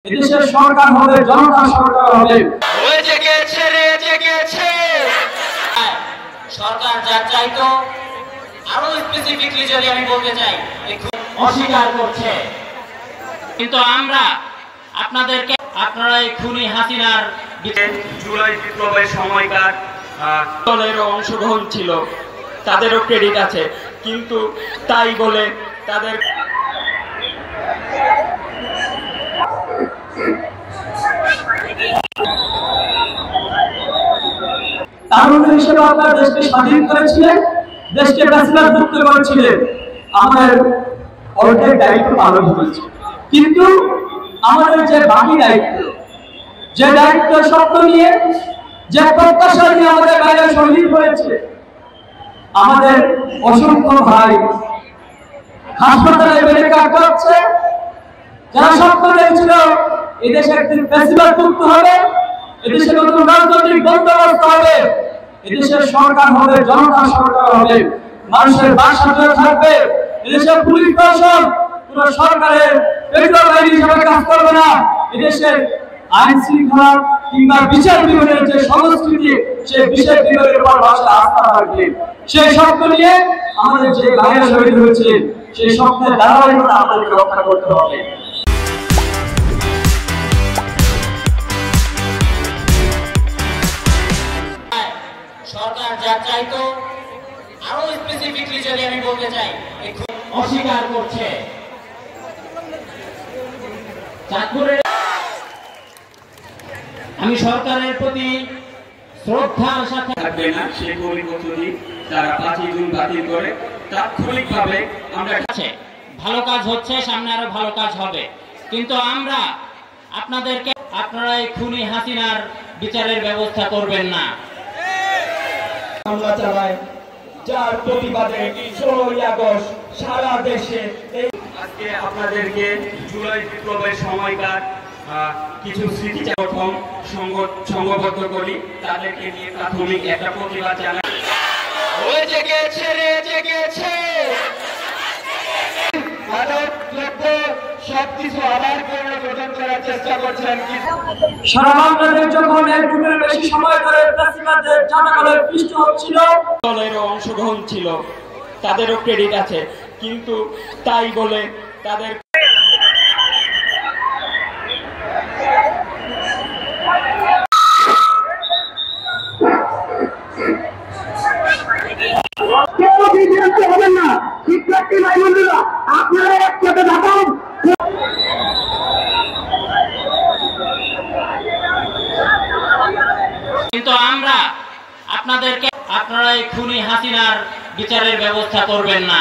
এদেশের সরকার হবে জনতার সরকার হবে। সরকার যা চাইতো আরো স্পেসিফিকলি যদি আমি বলতে চাই অস্বীকার করছে, কিন্তু আমরা আপনাদেরকে আপনারা এই খুনি হাসিনার জুলাই বিপ্লবের সময়কার দলেরও অংশগ্রহণ ছিল, তাদেরও ক্রেডিট আছে, কিন্তু তাই বলে তাদের তারুণ্য হিসেবে আপনারা দেশকে স্বাধীন করেছিলেন, দেশকে ফ্যাসিবাদ মুক্ত করেছিলেন, আমাদের অর্ধেক দায়িত্ব পালন করেছে। কিন্তু আমাদের যে বাকি দায়িত্ব, যে দায়িত্ব স্বপ্ন নিয়ে, যে প্রত্যাশা নিয়ে আমাদের বাইরে শহীদ হয়েছে, আমাদের অসংখ্য ভাই হাসপাতালে বেডে কাটাচ্ছে, যারা স্বপ্ন দেখছিল এদেশে একদিন ফ্যাসিবাদ মুক্ত হবে, এদেশে নতুন রাজনৈতিক বন্দোবস্ত হবে, এদেশের সরকার হবে জনতার সরকার হবে, মানুষের বাসস্থান থাকবে, এদেশের পুলিশ প্রশাসন কোন সরকারের পেট্রোল বাহিনী হিসেবে কাজ করবে না, এদেশের আইন শৃঙ্খলা কিংবা বিচার বিভাগের যে সংস্কৃতি, সেই বিচার বিভাগের উপর মানুষের আস্থা থাকবে। সেই স্বপ্ন নিয়ে আমাদের যে ভাইরা শহীদ হয়েছে, সেই স্বপ্নের ধারাবাহিকতা আমাদেরকে রক্ষা করতে হবে। সরকার যা চাইতো আরো স্পেসিফিকলি যদি আমি বলতে চাই অস্বীকার করছে। চাঁদপুরের আমি সরকারের প্রতি শ্রদ্ধার সাথে থাকবে না সেই পরিপদ্ধতি তারা 5 জুন বাতিল করে তাৎক্ষণিকভাবে আমরা ভালো কাজ হচ্ছে, সামনে আরো ভালো কাজ হবে, কিন্তু আমরা আপনাদেরকে আপনারা এই খুনি হাসিনার বিচারের ব্যবস্থা করবেন না। হামলা চালায়, যার প্রতিবাদে 16ই আগস্ট সারা দেশে আজকে আপনাদেরকে জুলাই বিপ্লবের সময়কার কিছু স্মৃতি প্রথম সংঘবদ্ধ করি, তাদেরকে নিয়ে প্রাথমিক একটা প্রতিবাদ জানাই। সবকিছু আবার পুনর্গঠন করার চেষ্টা করছেন। সারা বাংলাদেশ যখন এক যুগের বেশি সময় ধরে ফ্যাসিবাদের জানাগলের পৃষ্ঠ হচ্ছিল, দলেরও অংশগ্রহণ ছিল, তাদেরও ক্রেডিট আছে, কিন্তু তাই বলে তাদের হবেন না। শিক্ষার্থী ভাই বন্ধুরা, আপনারা একসাথে থাকুন। কিন্তু আমরা আপনাদেরকে আপনারা এই খুনি হাসিনার বিচারের ব্যবস্থা করবেন না।